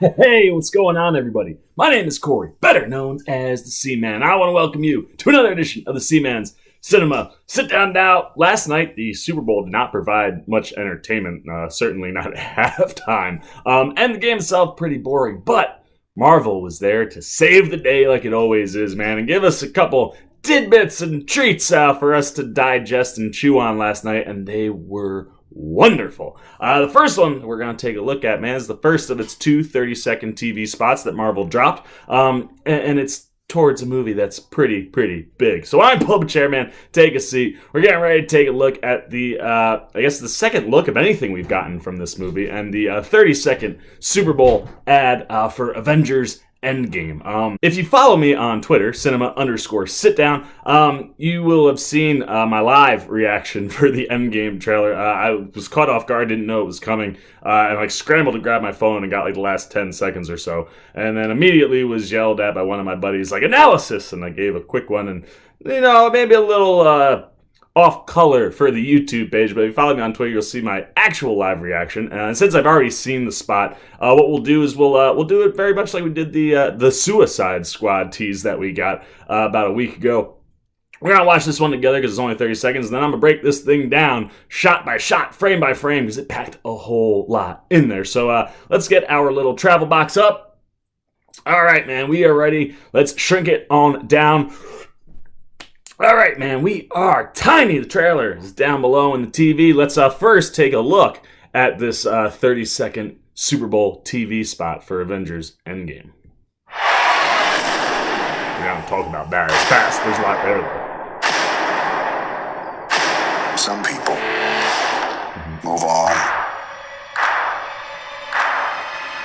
Hey, what's going on, everybody? My name is Corey, better known as the Seaman. I want to welcome you to another edition of the Seaman's Cinema Sit Down. Now, last night, the Super Bowl did not provide much entertainment, certainly not at halftime. And the game itself, pretty boring, but Marvel was there to save the day like it always is, man, and give us a couple tidbits and treats for us to digest and chew on last night, and they were wonderful. The first one we're going to take a look at, man, is the first of its two 30-second TV spots that Marvel dropped. And it's towards a movie that's pretty big. So I'm pull up a chair, man. Take a seat. We're getting ready to take a look at the, the second look of anything we've gotten from this movie, and the 30-second Super Bowl ad for Avengers Endgame. If you follow me on Twitter, cinema_sitdown, you will have seen my live reaction for the Endgame trailer. I was caught off guard, didn't know it was coming, and scrambled to grab my phone and got the last 10 seconds or so, and then immediately was yelled at by one of my buddies, analysis, and I gave a quick one, and maybe a little off color for the YouTube page, but if you follow me on Twitter, you'll see my actual live reaction. And since I've already seen the spot, what we'll do is we'll do it very much like we did the Suicide Squad tease that we got about a week ago. We're gonna watch this one together because it's only 30 seconds, and then I'm gonna break this thing down shot by shot, frame by frame, because it packed a whole lot in there. So let's get our little travel box up. All right, man, we are ready. Let's shrink it on down. All right, man, we are tiny. The trailer is down below in the TV. Let's first take a look at this 30-second Super Bowl TV spot for Avengers Endgame. We're going to talk about that as fast. There's a lot there, though. Some people move on,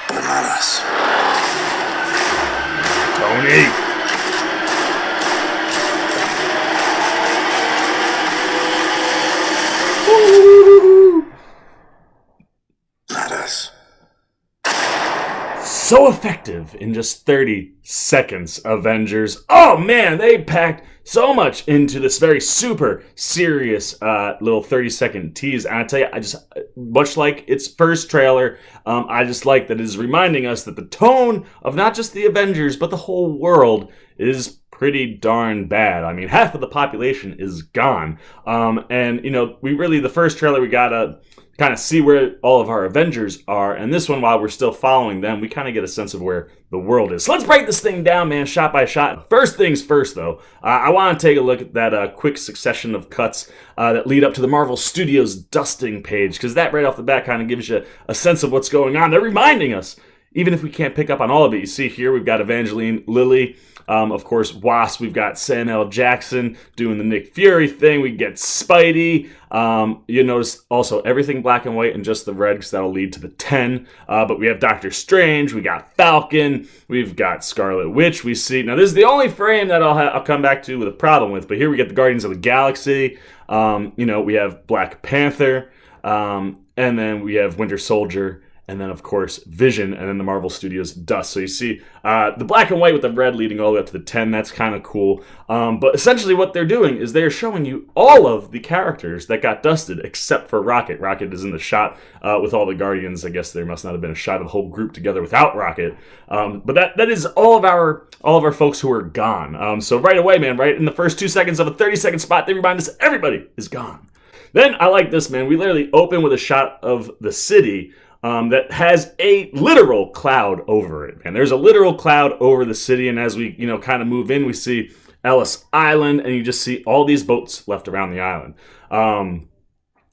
but not us. Tony! Not us. So effective in just 30 seconds, Avengers. Oh man, they packed so much into this very super serious little 30-second tease. And I tell you, much like its first trailer, I just like that it is reminding us that the tone of not just the Avengers, but the whole world is pretty darn bad. I mean, half of the population is gone. And, the first trailer, we got to kind of see where all of our Avengers are. And this one, while we're still following them, we kind of get a sense of where the world is. So let's break this thing down, man, shot by shot. First things first, though, I want to take a look at that quick succession of cuts that lead up to the Marvel Studios dusting page, because that right off the bat kind of gives you a sense of what's going on. They're reminding us, even if we can't pick up on all of it. You see here, we've got Evangeline Lilly, of course, Wasp. We've got Sam L. Jackson doing the Nick Fury thing. We get Spidey. You notice also everything black and white and just the red, because that'll lead to the 10. But we have Doctor Strange. We got Falcon. We've got Scarlet Witch. We see, now this is the only frame that I'll come back to with a problem with, but here we get the Guardians of the Galaxy. We have Black Panther. And then we have Winter Soldier. And then, of course, Vision, and then the Marvel Studios dust. So you see the black and white with the red leading all the way up to the 10. That's kind of cool. But essentially what they're doing is they're showing you all of the characters that got dusted except for Rocket. Rocket is in the shot with all the Guardians. I guess there must not have been a shot of the whole group together without Rocket. But that is all of our folks who are gone. So right away, man, right in the first 2 seconds of a 30-second spot, they remind us everybody is gone. Then I like this, man. We literally open with a shot of the city that has a literal cloud over it. And there's a literal cloud over the city, and as we, kind of move in, we see Ellis Island, and you just see all these boats left around the island.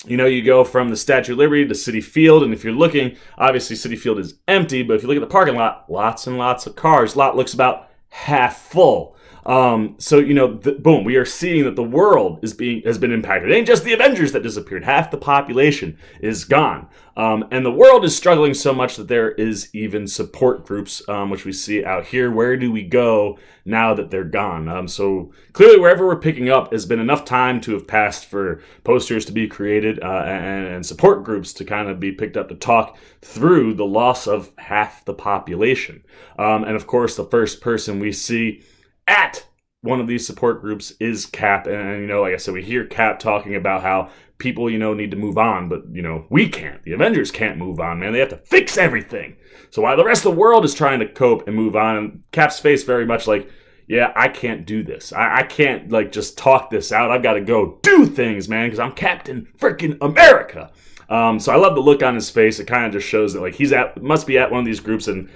You go from the Statue of Liberty to Citi Field, and if you're looking, obviously Citi Field is empty, but if you look at the parking lot, lots and lots of cars. Lot looks about half full. Boom, we are seeing that the world has been impacted. It ain't just the Avengers that disappeared. Half the population is gone. And the world is struggling so much that there is even support groups, which we see out here. Where do we go now that they're gone? So clearly wherever we're picking up has been enough time to have passed for posters to be created and support groups to kind of be picked up to talk through the loss of half the population. And of course, the first person we see at one of these support groups is Cap, and like I said, we hear Cap talking about how people, need to move on, but, we can't. The Avengers can't move on, man. They have to fix everything. So while the rest of the world is trying to cope and move on, Cap's face very much like, yeah, I can't do this. I can't, just talk this out. I've got to go do things, man, because I'm Captain freaking America. So I love the look on his face. It kind of just shows that, he's must be at one of these groups and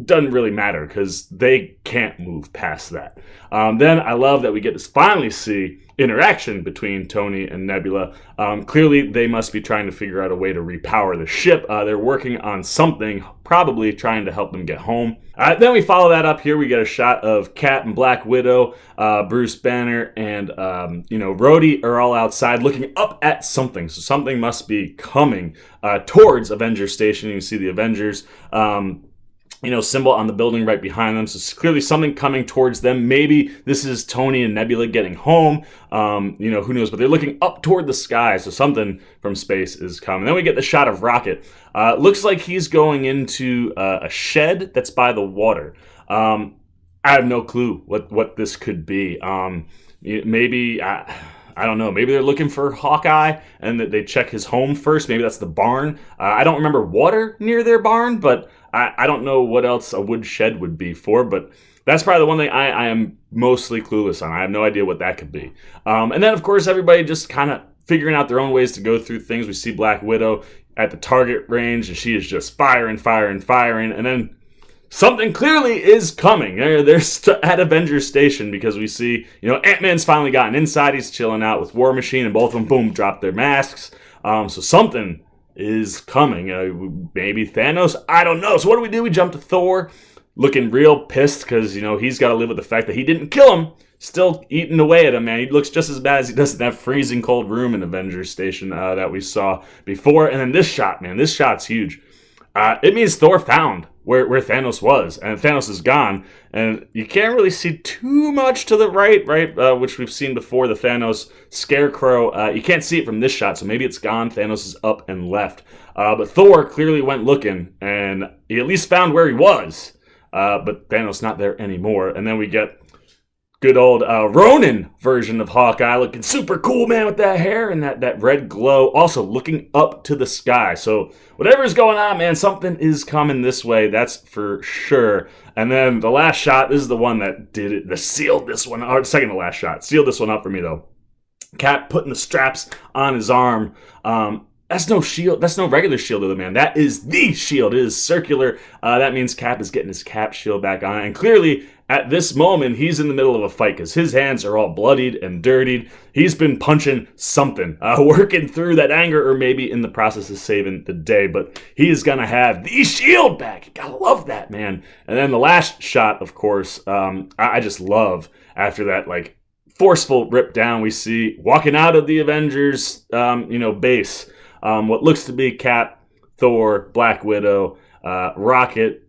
doesn't really matter because they can't move past that. Then I love that we get to finally see interaction between Tony and Nebula. Clearly, they must be trying to figure out a way to repower the ship. They're working on something, probably trying to help them get home. Then we follow that up here. We get a shot of Cap and Black Widow, Bruce Banner, and Rhodey are all outside looking up at something. So something must be coming towards Avengers Station. You can see the Avengers symbol on the building right behind them. So it's clearly something coming towards them. Maybe this is Tony and Nebula getting home. Who knows? But they're looking up toward the sky. So something from space is coming. Then we get the shot of Rocket. Looks like he's going into a shed that's by the water. I have no clue what this could be. Maybe... I don't know. Maybe they're looking for Hawkeye and that they check his home first. Maybe that's the barn. I don't remember water near their barn, but I don't know what else a wood shed would be for. But that's probably the one thing I am mostly clueless on. I have no idea what that could be. And then, of course, everybody just kind of figuring out their own ways to go through things. We see Black Widow at the target range, and she is just firing. And then something clearly is coming. They're at Avengers Station because we see, Ant-Man's finally gotten inside. He's chilling out with War Machine, and both of them, boom, drop their masks. So something is coming. Maybe Thanos? I don't know. So what do? We jump to Thor, looking real pissed because, he's got to live with the fact that he didn't kill him. Still eating away at him, man. He looks just as bad as he does in that freezing cold room in Avengers Station that we saw before. And then this shot, man. This shot's huge. It means Thor found where Thanos was, and Thanos is gone, and you can't really see too much to the right, which we've seen before, the Thanos scarecrow. You can't see it from this shot, so maybe it's gone. Thanos is up and left. But Thor clearly went looking, and he at least found where he was, but Thanos not there anymore. And then we get good old Ronin version of Hawkeye, looking super cool, man, with that hair and that red glow. Also looking up to the sky. So whatever's going on, man, something is coming this way. That's for sure. And then the last shot, this is the one that did it. Sealed this one, or second to last shot. Sealed this one up for me, though. Cap putting the straps on his arm. That's no shield. That's no regular shield, though, man. That is the shield. It is circular. That means Cap is getting his Cap shield back on. And clearly, at this moment, he's in the middle of a fight because his hands are all bloodied and dirtied. He's been punching something, working through that anger, or maybe in the process of saving the day. But he is going to have the shield back. You gotta love that, man. And then the last shot, of course, I just love after that, forceful rip down we see walking out of the Avengers, base. What looks to be Cap, Thor, Black Widow, Rocket,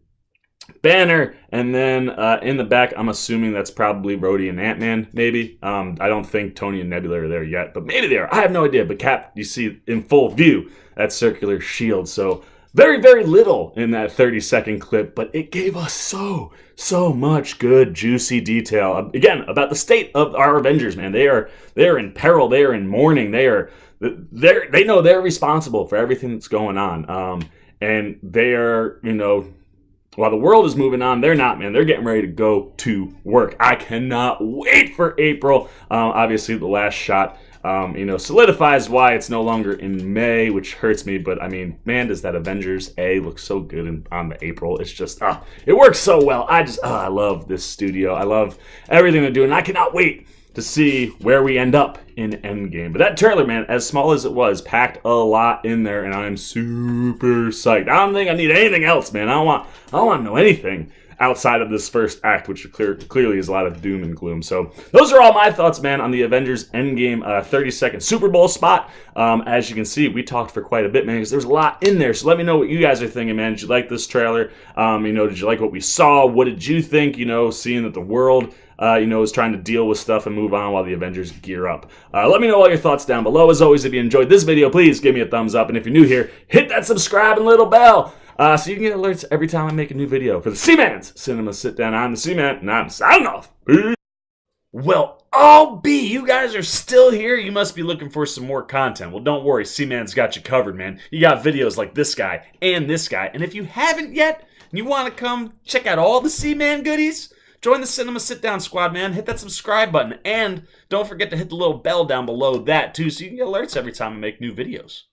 Banner, and then in the back, I'm assuming that's probably Rhodey and Ant-Man, maybe. I don't think Tony and Nebula are there yet, but maybe they are. I have no idea. But Cap, you see in full view that circular shield. So very, very little in that 30-second clip, but it gave us so much good, juicy detail. Again, about the state of our Avengers, man. They are in peril. They are in mourning. They know they're responsible for everything that's going on. And they are, while the world is moving on, they're not, man. They're getting ready to go to work. I cannot wait for April. Obviously, the last shot, solidifies why it's no longer in May, which hurts me. But, man, does that Avengers A look so good on the April. It's just, it works so well. I love this studio. I love everything they're doing. I cannot wait to see where we end up in Endgame. But that trailer, man, as small as it was, packed a lot in there, and I'm super psyched. I don't think I need anything else, man. I don't want to know anything outside of this first act, which clearly is a lot of doom and gloom. So those are all my thoughts, man, on the Avengers Endgame 30-second Super Bowl spot. As you can see, we talked for quite a bit, man, because there's a lot in there. So let me know what you guys are thinking, man. Did you like this trailer? Did you like what we saw? What did you think, seeing that the world is trying to deal with stuff and move on while the Avengers gear up. Let me know all your thoughts down below. As always, if you enjoyed this video, please give me a thumbs up. And if you're new here, hit that subscribe and little bell so you can get alerts every time I make a new video. For the Seaman's Cinema Sit Down, I'm the Seaman, and I'm signing off. Peace. Well, I'll be. You guys are still here. You must be looking for some more content. Well, don't worry. C-Man's got you covered, man. You got videos like this guy and this guy. And if you haven't yet, and you want to come check out all the C-Man goodies, join the Cinema Sit-Down Squad, man. Hit that subscribe button. And don't forget to hit the little bell down below that, too, so you can get alerts every time I make new videos.